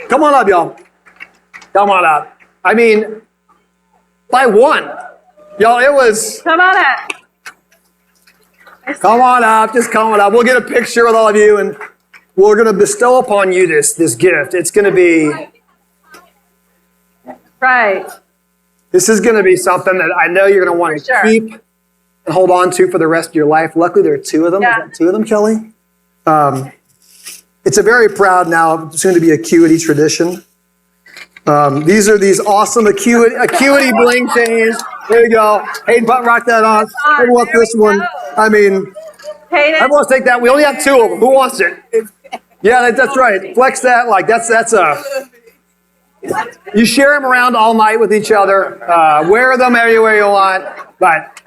Come on up, y'all. Come on up. I mean, by 1. Y'all, it was... Come on up. Come on up. Just come on up. We'll get a picture with all of you, and we're going to bestow upon you this gift. It's going to be... Right. This is going to be something that I know you're going to want to keep and hold on to for the rest of your life. Luckily, there are 2 of them. Yeah. Is that 2 of them, Kelly? It's a very proud now, soon to be Acuity tradition. These are these awesome Acuity bling chains. There you go. Hayden, rock that on. Who wants this one? I mean, everyone take that. We only have 2 of them. Who wants it? Yeah, that's right. Flex that. Like that's a. You share them around all night with each other. Wear them everywhere you want. But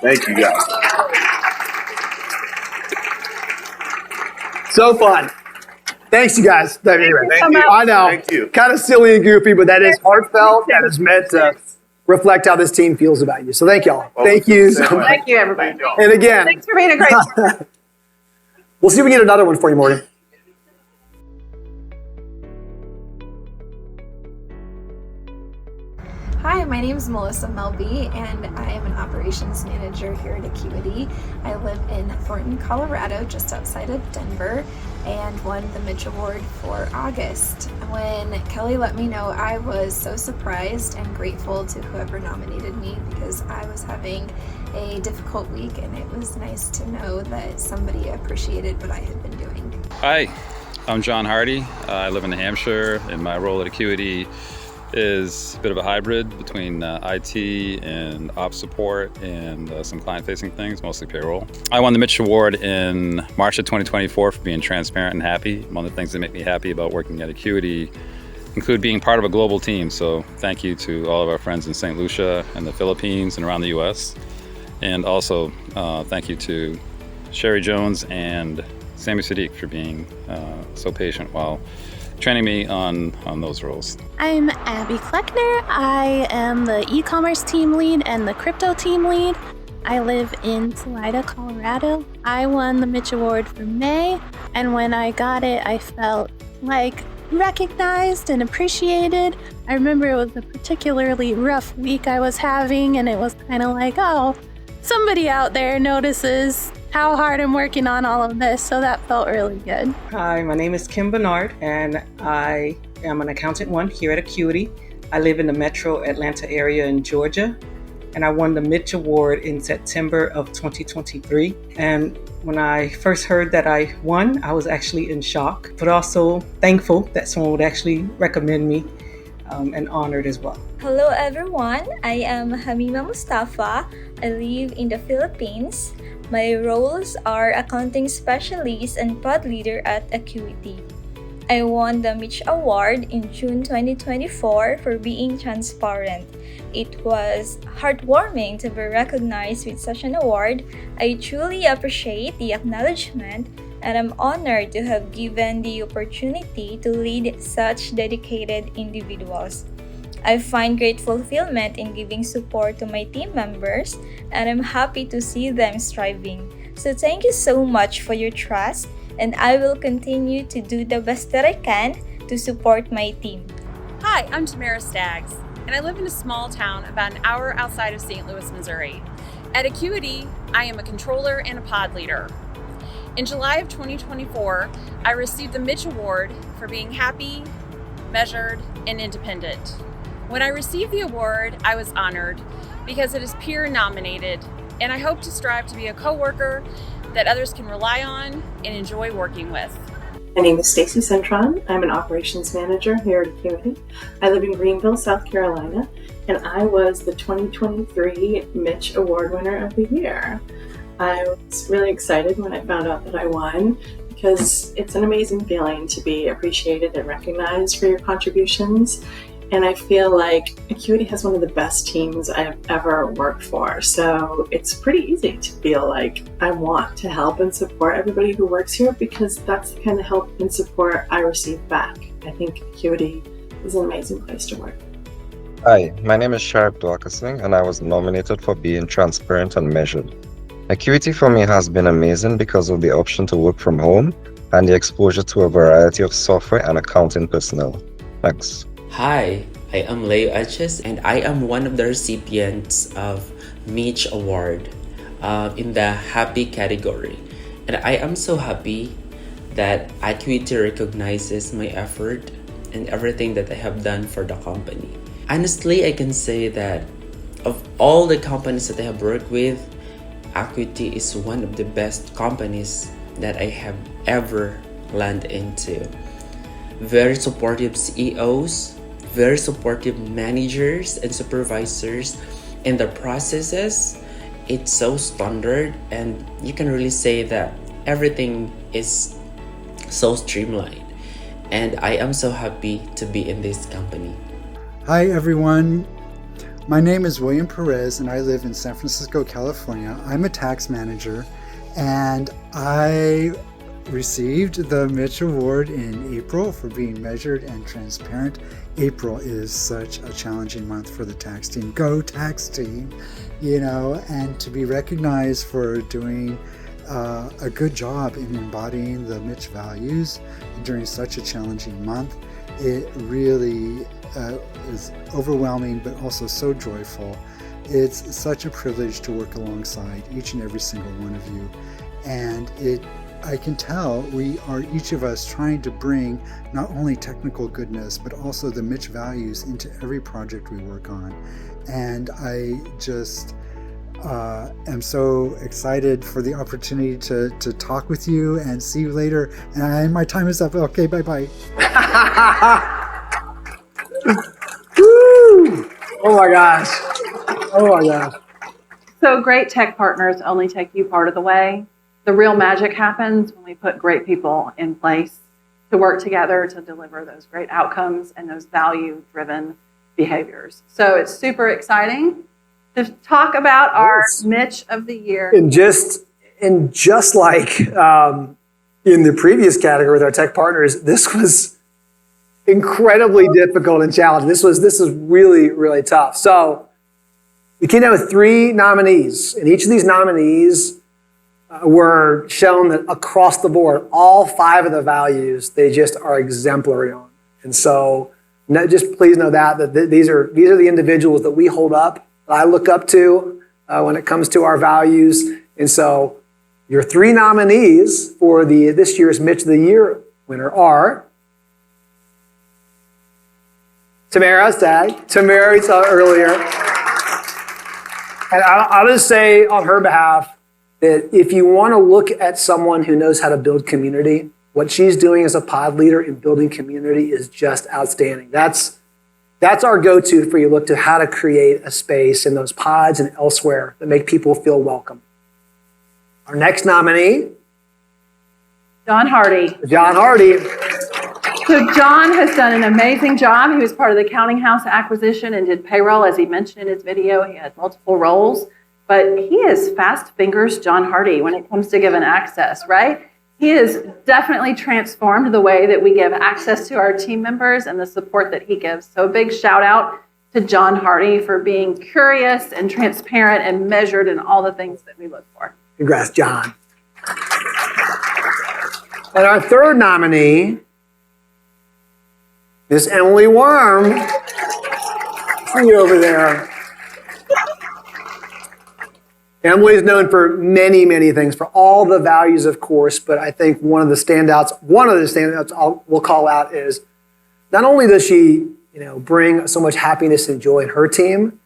thank you, guys. So fun. Thanks, you guys. Anyway, Thank you. I know. Thank you. Kind of silly and goofy, but that is heartfelt. That is meant to reflect how this team feels about you. So thank y'all. Thank you so much. Thank you, everybody. And again, Thanks for being a great partner. we'll see if we can get another one for you, Morgan. Hi, my name is Melissa Melby, and I am an operations manager here at Acuity. I live in Thornton, Colorado, just outside of Denver, and won the Mitch Award for August. When Kelly let me know, I was so surprised and grateful to whoever nominated me because I was having a difficult week, and it was nice to know that somebody appreciated what I had been doing. Hi, I'm John Hardy. I live in New Hampshire, and my role at Acuity is a bit of a hybrid between IT and ops support and some client-facing things, mostly payroll. I won the Mitch Award in March of 2024 for being transparent and happy. One of the things that make me happy about working at Acuity include being part of a global team. So thank you to all of our friends in St. Lucia and the Philippines and around the US. And also thank you to Sherry Jones and Sammy Sadiq for being so patient while training me on those roles. I'm Abby Kleckner. I am the e-commerce team lead and the crypto team lead. I live in Salida, Colorado. I won the Mitch Award for May, and when I got it, I felt like recognized and appreciated. I remember it was a particularly rough week I was having, and it was kind of like, oh, somebody out there notices how hard I'm working on all of this, so that felt really good. Hi, my name is Kim Bernard, and I am an accountant one here at Acuity. I live in the metro Atlanta area in Georgia, and I won the Mitch Award in September of 2023. And when I first heard that I won, I was actually in shock, but also thankful that someone would actually recommend me, and honored as well. Hello everyone, I am Hamima Mustafa. I live in the Philippines. My roles are accounting specialist and pod leader at Acuity. I won the Mitch Award in June 2024 for being transparent. It was heartwarming to be recognized with such an award. I truly appreciate the acknowledgement, and I'm honored to have given the opportunity to lead such dedicated individuals. I find great fulfillment in giving support to my team members, and I'm happy to see them striving. So thank you so much for your trust, and I will continue to do the best that I can to support my team. Hi, I'm Tamara Staggs, and I live in a small town about an hour outside of St. Louis, Missouri. At Acuity, I am a controller and a pod leader. In July of 2024, I received the Mitch Award for being happy, measured, and independent. When I received the award, I was honored because it is peer nominated, and I hope to strive to be a coworker that others can rely on and enjoy working with. My name is Stacy Centron. I'm an operations manager here at Acuity. I live in Greenville, South Carolina, and I was the 2023 Mitch Award winner of the year. I was really excited when I found out that I won because it's an amazing feeling to be appreciated and recognized for your contributions. And I feel like Acuity has one of the best teams I've ever worked for. So it's pretty easy to feel like I want to help and support everybody who works here because that's the kind of help and support I receive back. I think Acuity is an amazing place to work. Hi, my name is Sharp Dwakasing, and I was nominated for being transparent and measured. Acuity for me has been amazing because of the option to work from home and the exposure to a variety of software and accounting personnel. Thanks. Hi, I am Leo Etches, and I am one of the recipients of Mitch Award in the Happy category. And I am so happy that Acuity recognizes my effort and everything that I have done for the company. Honestly, I can say that of all the companies that I have worked with, Acuity is one of the best companies that I have ever landed into. Very supportive CEOs, very supportive managers and supervisors, and the processes, it's so standard, and you can really say that everything is so streamlined. And I am so happy to be in this company. Hi everyone, my name is William Perez and I live in San Francisco, California. I'm a tax manager, and I received the Mitch Award in April for being measured and transparent. April is such a challenging month for the tax team. Go tax team, and to be recognized for doing a good job in embodying the Mitch values during such a challenging month, it really is overwhelming, but also so joyful. It's such a privilege to work alongside each and every single one of you, and I can tell we are each of us trying to bring not only technical goodness, but also the Mitch values into every project we work on. And I just am so excited for the opportunity to talk with you and see you later. And my time is up. Okay, bye-bye. Woo! Oh my gosh. Oh my gosh. So great tech partners only take you part of the way. The real magic happens when we put great people in place to work together to deliver those great outcomes and those value-driven behaviors. So it's super exciting to talk about our Mitch of the Year. And just like in the previous category with our tech partners, this was incredibly difficult and challenging. This is really, really tough. So We came down with 3 nominees, and each of these nominees were shown that across the board, all 5 of the values they just are exemplary on. And so, just please know that these are the individuals that we hold up, that I look up to when it comes to our values. And so, your 3 nominees for this year's Mitch of the Year winner are Tamara's tag. Tamara we saw earlier. And I'll just say on her behalf that if you want to look at someone who knows how to build community, what she's doing as a pod leader in building community is just outstanding. That's our go-to for you look to how to create a space in those pods and elsewhere that make people feel welcome. Our next nominee, John Hardy. John Hardy. So John has done an amazing job. He was part of the accounting house acquisition and did payroll, as he mentioned in his video. He had multiple roles, but he is fast fingers John Hardy when it comes to giving access, right? He has definitely transformed the way that we give access to our team members and the support that he gives. So a big shout out to John Hardy for being curious and transparent and measured in all the things that we look for. Congrats, John. And our third nominee is Emily Worm. See you over there. Emily's known for many, many things, for all the values, of course, but I think one of the standouts we'll call out is not only does she, bring so much happiness and joy in her team,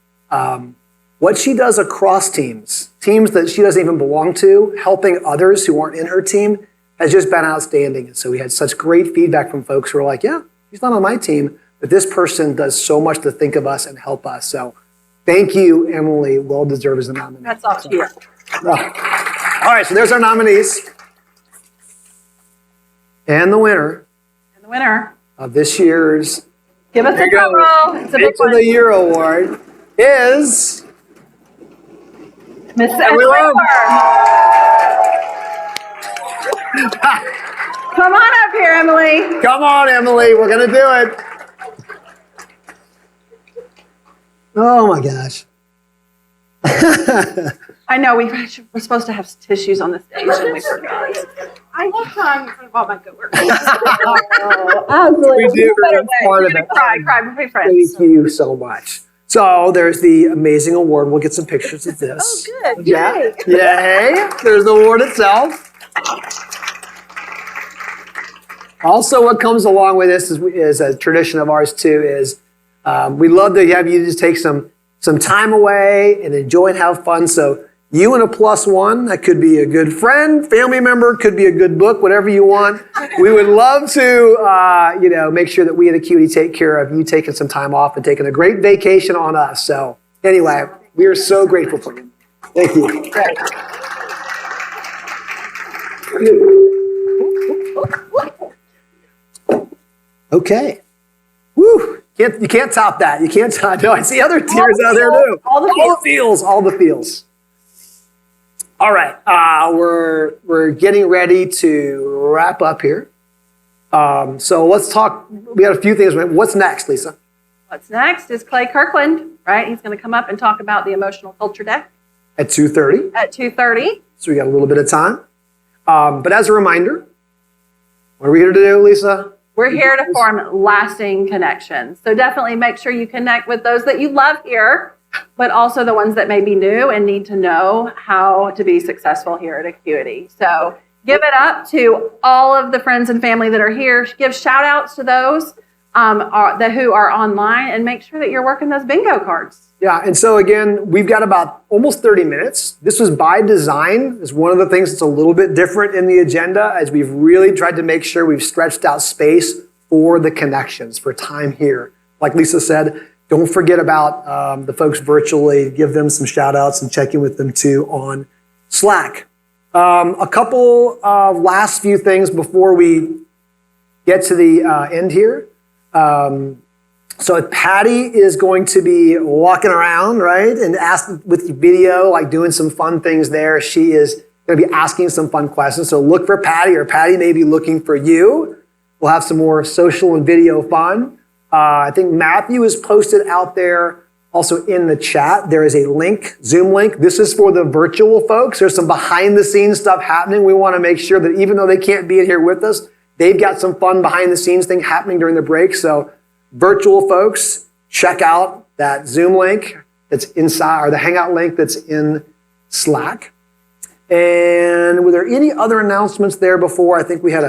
what she does across teams that she doesn't even belong to, helping others who aren't in her team, has just been outstanding. And so we had such great feedback from folks who were like, yeah, he's not on my team, but this person does so much to think of us and help us. So thank you, Emily. Well deserved as a nominee. That's off to you. All right, so there's our nominees. And the winner of this year's Give us a drum roll. It's a big Mitch of the Year award is Miss Emily Worm. Come on up here, Emily. Come on, Emily. We're going to do it. Oh, my gosh. I know we're supposed to have tissues on the stage, and we forgot. I love time in front of all my coworkers. Absolutely. We do. It's part of it. Cry, we'll be friends. Thank you so much. So there's the amazing award. We'll get some pictures of this. Oh, good. Yeah. Yay. There's the award itself. Also, what comes along with this is a tradition of ours too, is we love to have you just take some time away and enjoy and have fun. So you and a +1, that could be a good friend, family member, could be a good book, whatever you want. We would love to, make sure that we at Acuity take care of you taking some time off and taking a great vacation on us. So anyway, we are so grateful for you. Thank you. Great. Okay. Woo. You can't top that. You can't top. No, I see other tiers out there too. All the feels. All right. We're getting ready to wrap up here. So let's talk. We got a few things. What's next, Lisa? What's next is Clay Kirkland, right? He's going to come up and talk about the emotional culture deck At 2:30. at 2:30. So we got a little bit of time. But as a reminder, what are we here to do, Lisa? We're here to form lasting connections. So definitely make sure you connect with those that you love here, but also the ones that may be new and need to know how to be successful here at Acuity. So give it up to all of the friends and family that are here. Give shout outs to those who are online, and make sure that you're working those bingo cards. Yeah, and so again, we've got about almost 30 minutes. This was by design. It's one of the things that's a little bit different in the agenda, as we've really tried to make sure we've stretched out space for the connections, for time here. Like Lisa said, don't forget about the folks virtually. Give them some shout outs and check in with them too on Slack. A couple of last few things before we get to the end here. So Patty is going to be walking around, right, and with video, like doing some fun things there. She is going to be asking some fun questions. So look for Patty, or Patty may be looking for you. We'll have some more social and video fun. I think Matthew has posted out there Also in the chat, there is a link, Zoom link. This is for the virtual folks. There's some behind the scenes stuff happening. We want to make sure that even though they can't be in here with us, they've got some fun behind the scenes thing happening during the break. So virtual folks, check out that Zoom link that's inside, or the Hangout link that's in Slack. And were there any other announcements there before? I think we had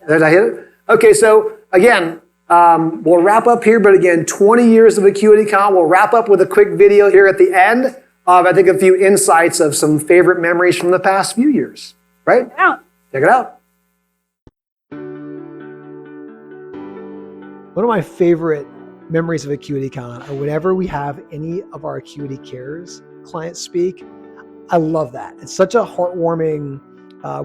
did I hit it? Okay, so again, we'll wrap up here, but again, 20 years of AcuityCon. We'll wrap up with a quick video here at the end of, I think, a few insights of some favorite memories from the past few years, right? Yeah. Check it out. One of my favorite memories of AcuityCon are whenever we have any of our Acuity Cares clients speak. I love that. It's such a heartwarming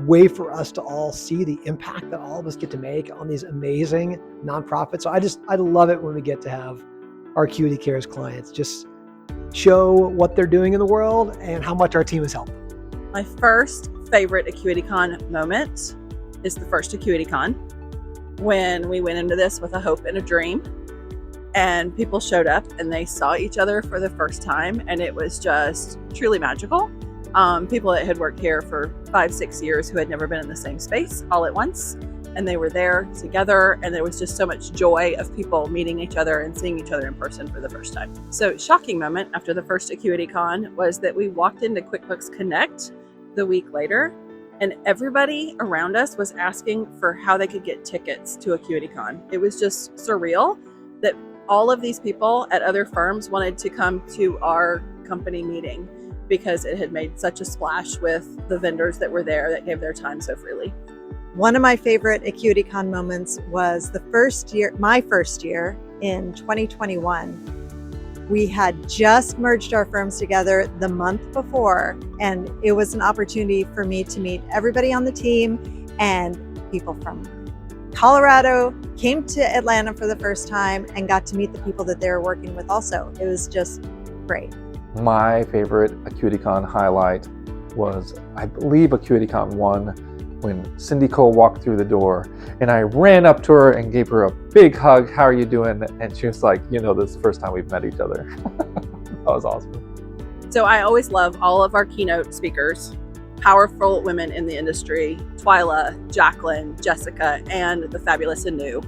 way for us to all see the impact that all of us get to make on these amazing nonprofits. So I love it when we get to have our Acuity Cares clients just show what they're doing in the world and how much our team has helped. My first favorite AcuityCon moment is the first AcuityCon, when we went into this with a hope and a dream, and people showed up and they saw each other for the first time, and it was just truly magical. People that had worked here for 5-6 years who had never been in the same space all at once, and they were there together, and there was just so much joy of people meeting each other and seeing each other in person for the first time. So shocking moment after the first AcuityCon was that we walked into QuickBooks Connect the week later, and everybody around us was asking for how they could get tickets to AcuityCon. It was just surreal that all of these people at other firms wanted to come to our company meeting because it had made such a splash with the vendors that were there that gave their time so freely. One of my favorite AcuityCon moments was my first year in 2021. We had just merged our firms together the month before, and it was an opportunity for me to meet everybody on the team, and people from Colorado came to Atlanta for the first time and got to meet the people that they were working with also. It was just great. My favorite AcuityCon highlight was, I believe, AcuityCon 1, when Cindy Cole walked through the door, and I ran up to her and gave her a big hug. How are you doing? And she was like, this is the first time we've met each other. That was awesome. So I always love all of our keynote speakers, powerful women in the industry, Twyla, Jacqueline, Jessica, and the fabulous Anu.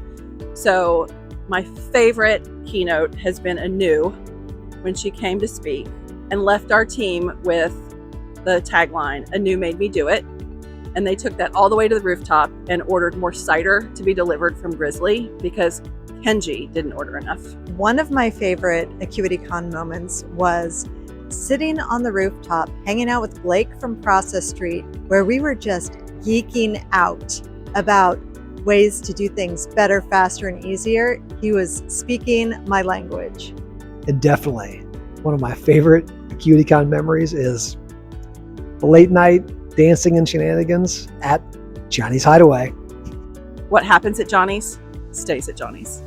So my favorite keynote has been Anu, when she came to speak and left our team with the tagline, "Anu made me do it." And they took that all the way to the rooftop and ordered more cider to be delivered from Grizzly because Kenji didn't order enough. One of my favorite AcuityCon moments was sitting on the rooftop, hanging out with Blake from Process Street, where we were just geeking out about ways to do things better, faster, and easier. He was speaking my language. And definitely one of my favorite AcuityCon memories is the late night dancing and shenanigans at Johnny's Hideaway. What happens at Johnny's stays at Johnny's.